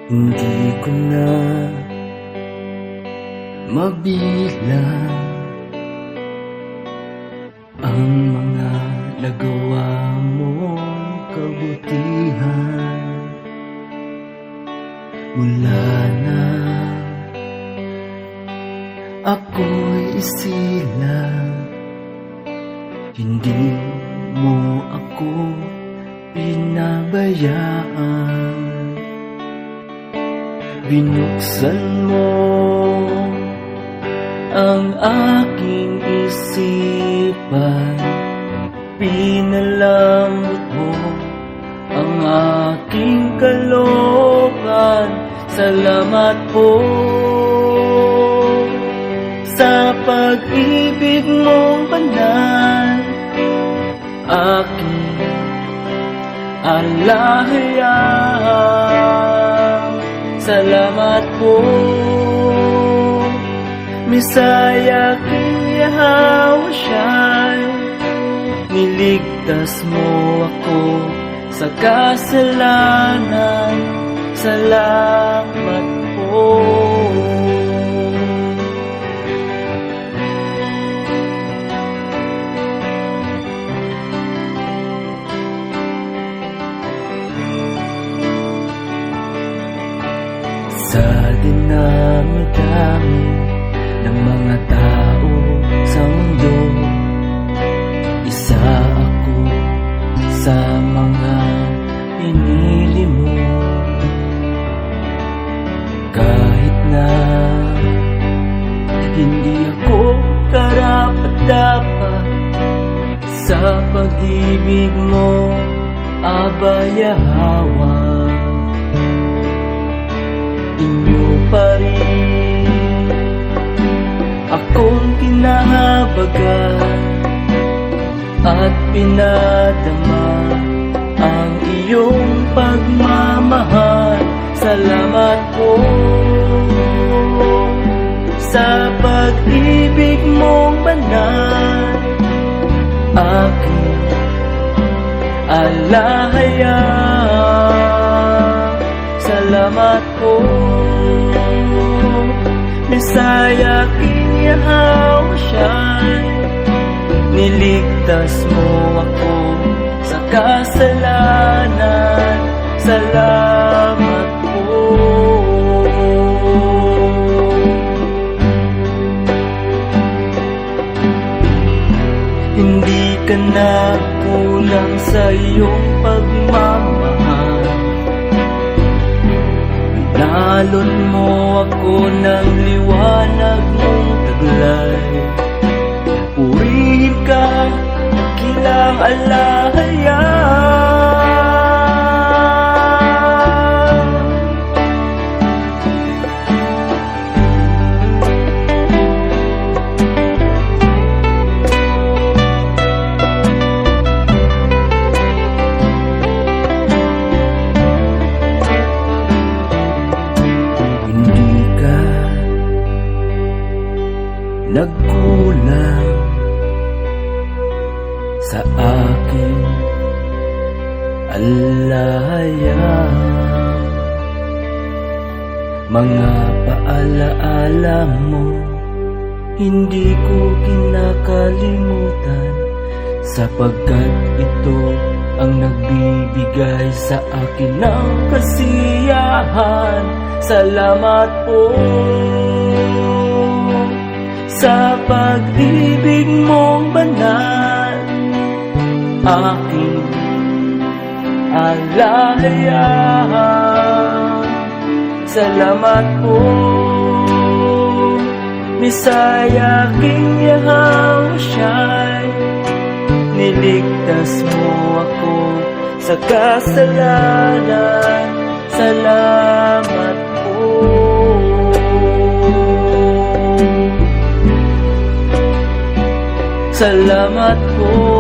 Hindi ko na mabilang ang mga nagawa mong kabutihan. Mula na ako'y isilang, hindi mo ako pinabayaan. Binuksan mo ang aking isipan, pinalambot mo ang aking kalooban. Salamat po sa pag-ibig mong banal, aking alahayang. Salamat po, Misaya king Yahweh Shai, niligtas mo ako sa kasalanan. Salamat po. Sa dinami-dami ng mga tao sa mundo, isa ako sa mga pinili mo. Kahit na hindi ako karapat-dapat sa pag-ibig mo, Aba Yahweh, inyo pa rin akong kinahabagan at pinadama ang iyong pagmamahal. Salamat po sa pag-ibig mong banal, aking alahayang. Salamat po, Misaya king Yahweh Shai, niligtas mo ako sa kasalanan. Salamat po. Hindi ka na kulang sa iyong pagmamahal, pinalot mo ako ng liwanag mong taglay. Purihin ka, kilang alahayang. Nagkulang sa aking alahayang. Mga paalaala mo hindi ko kinakalimutan, sapagkat ito ang nagbibigay sa akin ng kasiyahan. Salamat po sa pag-ibig mong banal, aking alahayang. Salamat po, Misaya king Yahweh Shai, niligtas mo ako sa kasalanan. Salamat po. Salamat po.